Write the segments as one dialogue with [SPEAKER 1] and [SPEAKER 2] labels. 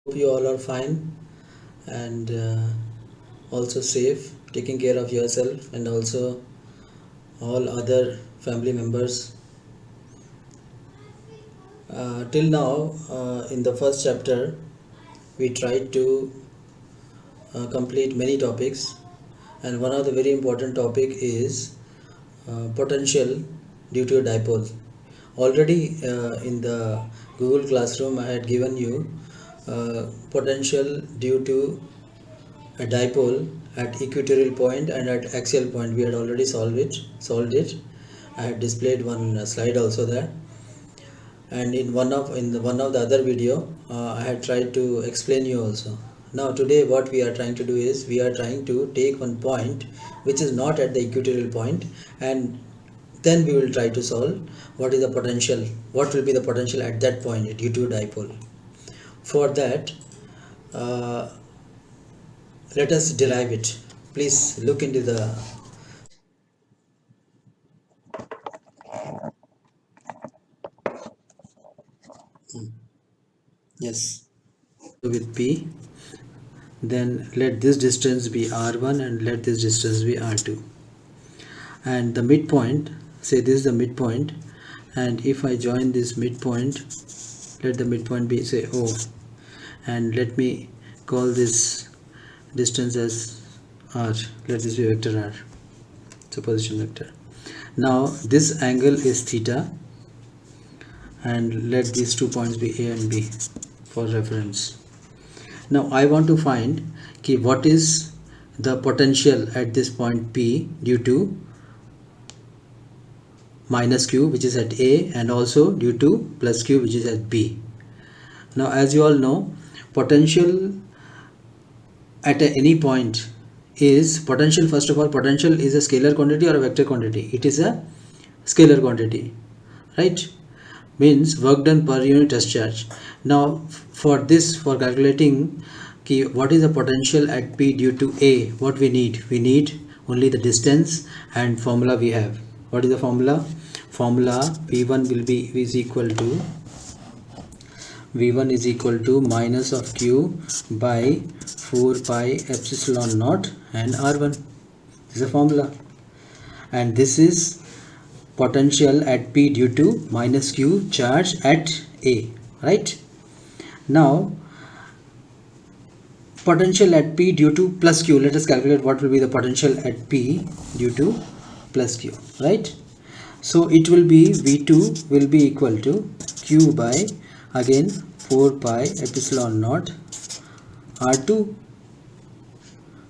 [SPEAKER 1] Hope you all are fine and also safe, taking care of yourself and also all other family members. Till now, in the first chapter, we tried to complete many topics, and one of the very important topic is potential due to a dipole. Already in the Google Classroom, I had given you potential due to a dipole at equatorial point and at axial point. We had already solved it. I had displayed one slide also there, and in one of the other video I had tried to explain you also. Now today what we are trying to do is we are trying to take one point which is not at the equatorial point, and then we will try to solve what will be the potential at that point due to dipole. For that, uh, let us derive it. Please look into the. Yes. With P, then let this distance be R1 and let this distance be R2. And the midpoint, say this is the midpoint, and if I join this midpoint, let the midpoint be say O, and let me call this distance as R. Let this be vector R, so position vector. Now this angle is theta, and let these 2 points be A and B for reference. Now I want to find what is the potential at this point P due to minus Q, which is at A, and also due to plus Q, which is at B. Now as you all know, potential at any point is potential. First of all, potential is a scalar quantity or a vector quantity. It is a scalar quantity, right? Means work done per unit test charge. Now for calculating what is the potential at P due to A, what we need only the distance and formula we have. What is the formula? P1 will be is equal to V1 is equal to minus of Q by 4 pi epsilon naught and R1. This is the formula, and this is potential at P due to minus Q charge at A, right? Now potential at P due to plus Q, let us calculate what will be the potential at P due to plus Q, right? So it will be V2 will be equal to Q by again 4 pi epsilon naught R2,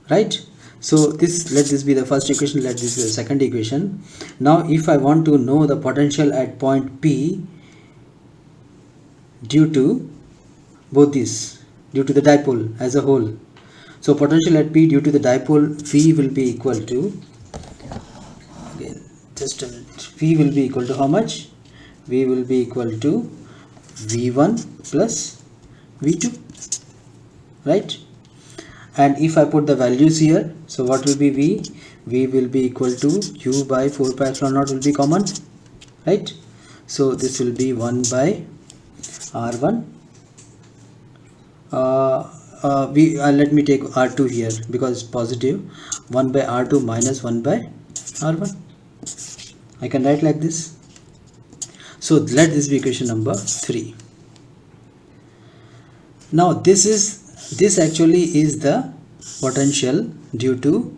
[SPEAKER 1] right? So let this be the first equation, let this be the second equation. Now if I want to know the potential at point P due to both these, due to the dipole as a whole, so potential at P due to the dipole V will be equal to, again just a minute, V will be equal to how much? V will be equal to V1 plus V2, right? And if I put the values here, so what will be V? V will be equal to Q by 4 pi epsilon naught will be common, right? So this will be 1 by R1. Let me take R2 here because positive. 1 by R2 minus 1 by R1. I can write like this. So let this be equation number 3. Now this actually is the potential due to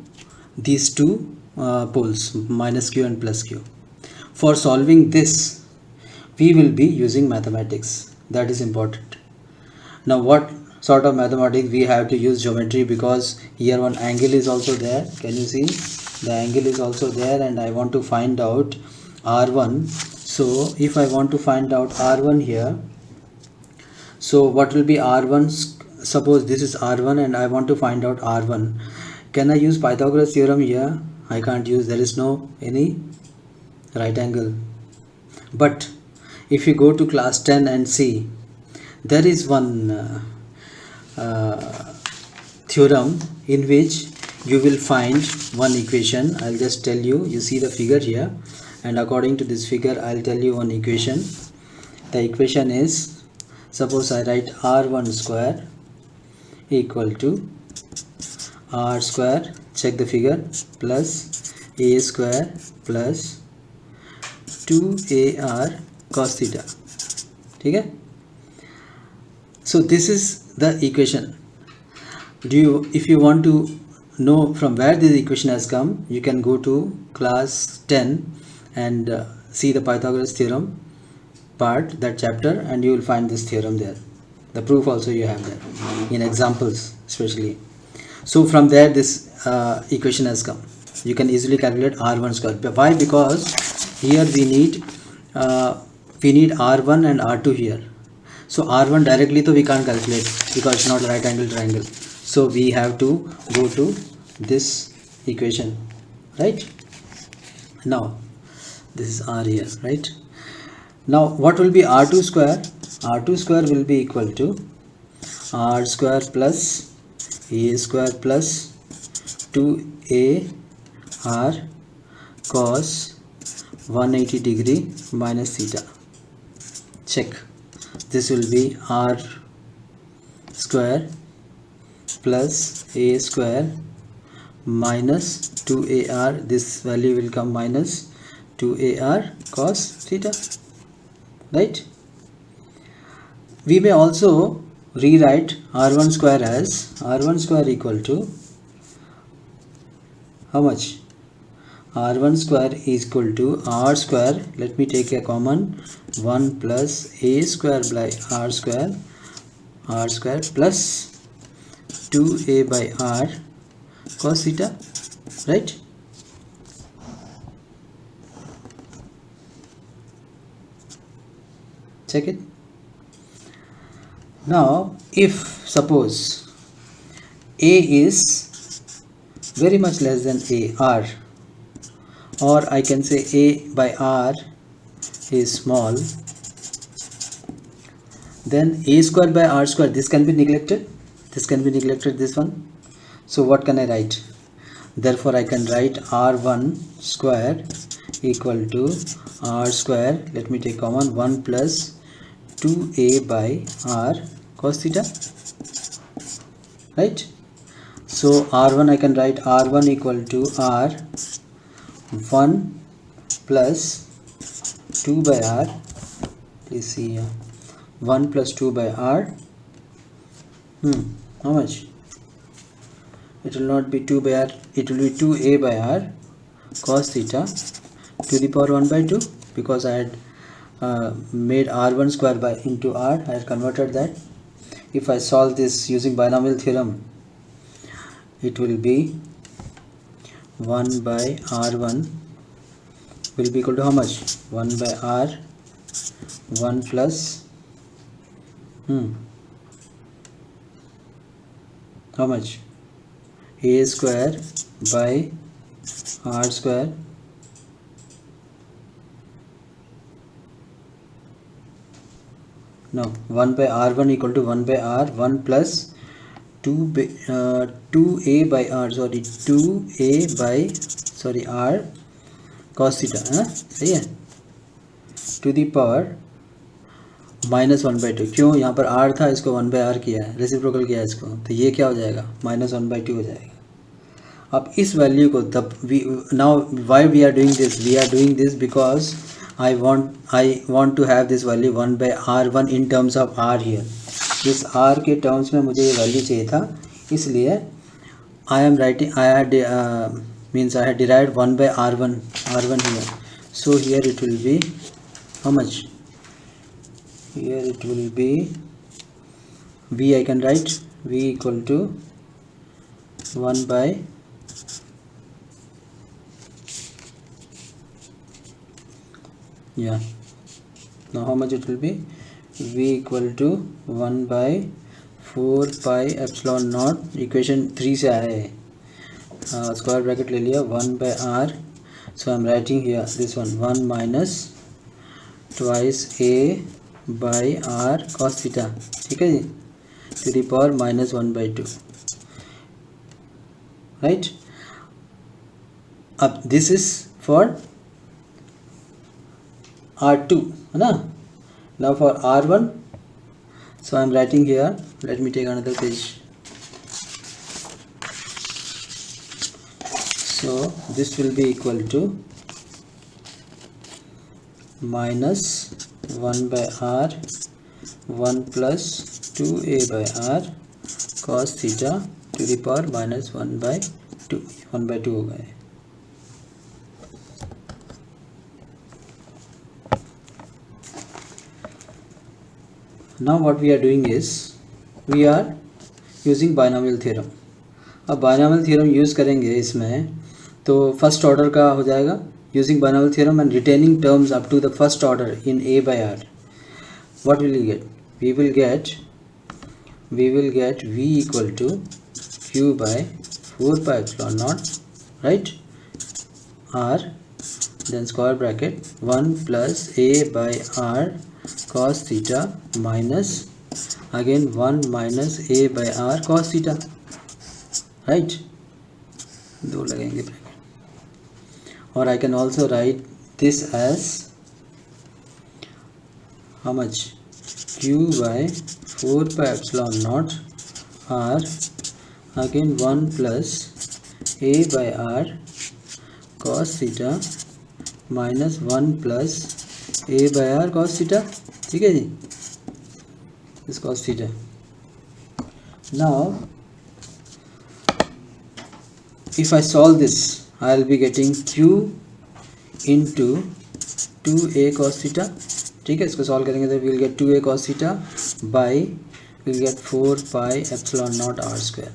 [SPEAKER 1] these two poles, minus Q and plus Q. For solving this, we will be using mathematics. That is important. Now what sort of mathematics? We have to use geometry, because here one angle is also there. Can you see? The angle is also there, and I want to find out R1. So if I want to find out R1 here, so what will be R1? Suppose this is R1 and I want to find out R1. Can I use Pythagoras theorem here? I can't use, there is no any right angle. But if you go to class 10 and see, there is one theorem in which you will find one equation. I'll just tell you, you see the figure here, and according to this figure I'll tell you one equation. The equation is, suppose I write R1 square equal to r square, check the figure, plus a square plus 2ar cos theta. ठीक है. So this is the equation. If you want to know from where this equation has come, you can go to class 10 and see the Pythagoras theorem part, that chapter, and you will find this theorem there. The proof also you have there in examples especially. So from there this equation has come. You can easily calculate r1 square. Why? Because here we need r1 and r2 here. So r1 directly तो we can't calculate because it's not a right angle triangle. So we have to go to this equation, right? Now this is r here, right? Now what will be r2 square? R2 square will be equal to r square plus a square plus 2a r cos 180 degree minus theta. Check. This will be r square plus a square minus 2ar. This value will come minus 2ar cos theta, right? We may also rewrite r1 square as r1 square equal to how much? r1 square is equal to r square, let me take a common, 1 plus a square by r square plus 2a by r cos theta, right? Check it. Now if suppose a is very much less than r, or I can say a by r is small, then a square by r square, this can be neglected, this one. So what can I write? Therefore I can write r1 square equal to r square, let me take common, 1 plus 2a by r cos theta, right? So r1 I can write r1 equal to r 1 plus 2 by r, please see here, 1 plus 2 by r, how much? It will not be 2 by r, it will be 2a by r cos theta to the power 1 by 2, because I had made r1 square by into r, I had converted that. If I solve this using binomial theorem, it will be 1 by r1 will be equal to how much? 1 by r 1 plus how much? A square by r square no 1 by r1 equal to 1 by r 1 plus 2a by r, sorry 2a by sorry r cos theta, सही है, to the power minus 1 by 2. क्यों? यहाँ पर r था, इसको 1 by r किया है, reciprocal किया है इसको, तो ये क्या हो जाएगा? माइनस 1 बाई 2 हो जाएगा. अब इस वैल्यू को तब now why we are doing this? We are doing this because I want to have this value 1 by r1 in terms of r here. इस r के टर्म्स में मुझे ये वैल्यू चाहिए था, इसलिए I am writing means I had derived 1 by r1 here. So here it will be how much? Here it will be v, I can write v equal to 1 by now how much it will be? V equal to 1 by 4 pi epsilon naught, equation 3 से आया है, square bracket ले लिया, 1 by r. So I am writing here this one 1 minus twice a by r cos theta, ठीक है जी, to the power minus 1 by 2, right? अब this is for r2 है ना. Now for r1, so I am writing here, let me take another page, So this will be equal to minus 1 by r 1 plus 2a by r cos theta to the power minus 1 by 2 होगा ये. Now what we are doing is we are using binomial theorem. अब binomial theorem use करेंगे इसमें, तो first order का हो जाएगा using binomial theorem and retaining terms up to the first order in a by r. What will you get? We will get v equal to q by 4 pi epsilon naught, right? R, then square bracket 1 plus a by r cos theta minus again 1 minus a by r cos theta, right? दो लगेंगे bracket. और I can also write this as how much? Q by 4 pi epsilon naught r again 1 plus a by r cos theta minus 1 plus a by r cos theta. ठीक है जी, this cos theta. Now if I solve this, I will be getting q into 2a cos theta. ठीक है, इसको solve करेंगे तो we will get 2a cos theta by we will get 4 pi epsilon naught r square.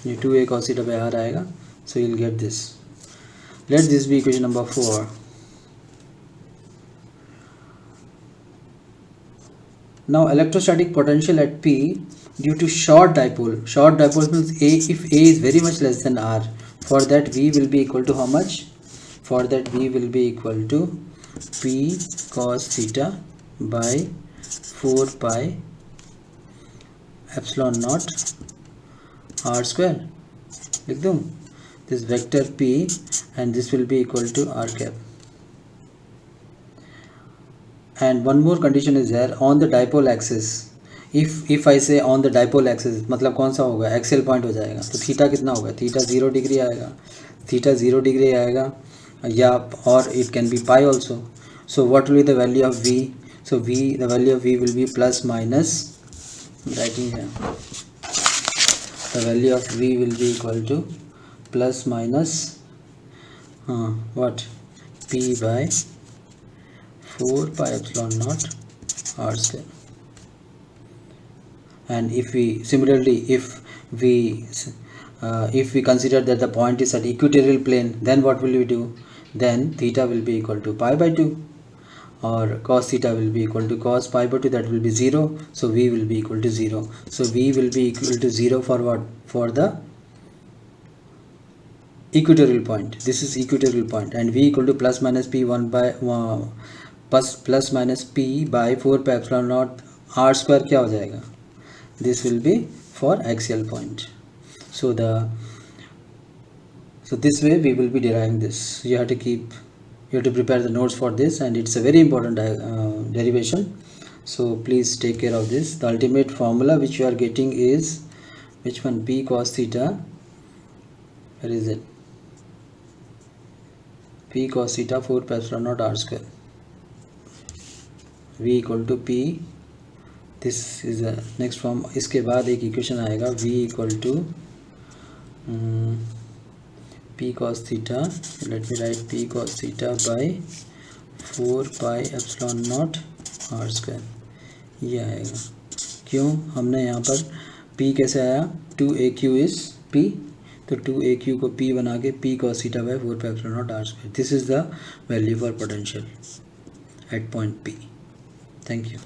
[SPEAKER 1] ये 2a cos theta by r आएगा, so you will get this. Let this be equation number 4. Now electrostatic potential at P due to short dipole. Short dipole means A, if A is very much less than R, for that V will be equal to how much? For that V will be equal to P cos theta by 4 pi epsilon naught R square. लिख दूँ this vector P and this will be equal to R cap. And one more condition is there on the dipole axis. If I say on the dipole axis मतलब कौन सा होगा? Axial point हो जाएगा, तो theta कितना होगा? Theta 0 degree आएगा. थीटा 0 डिग्री आएगा, या और it can be pi also. So what will be the value of v? So v, the value of v will be plus minus, writing है, the value of v will be equal to plus minus what? p by 4 pi epsilon naught r square. And if we similarly if we consider that the point is at equatorial plane, then what will we do? Then theta will be equal to pi by 2, or cos theta will be equal to cos pi by 2, that will be 0. So v will be equal to 0. So v will be equal to 0 for what? For the equatorial point. This is equatorial point, and v equal to plus minus p 1 by plus minus p by 4 pi epsilon naught r square क्या हो जाएगा? This will be for axial point. So this way we will be deriving this. You have to prepare the notes for this, and it's a very important derivation. So please take care of this. The ultimate formula which you are getting is which one? P cos theta. Where is it? P cos theta 4 pi epsilon naught r square. V equal to P. This is the next form. इसके बाद एक equation आएगा V equal to P cos theta. Let me write P cos theta by 4 pi epsilon naught r square. ये आएगा. क्यों? हमने यहाँ पर P कैसे आया? 2aq is P, तो 2aq को P बना के P cos theta by 4 pi epsilon naught r square. This is the value for potential at point P. Thank you.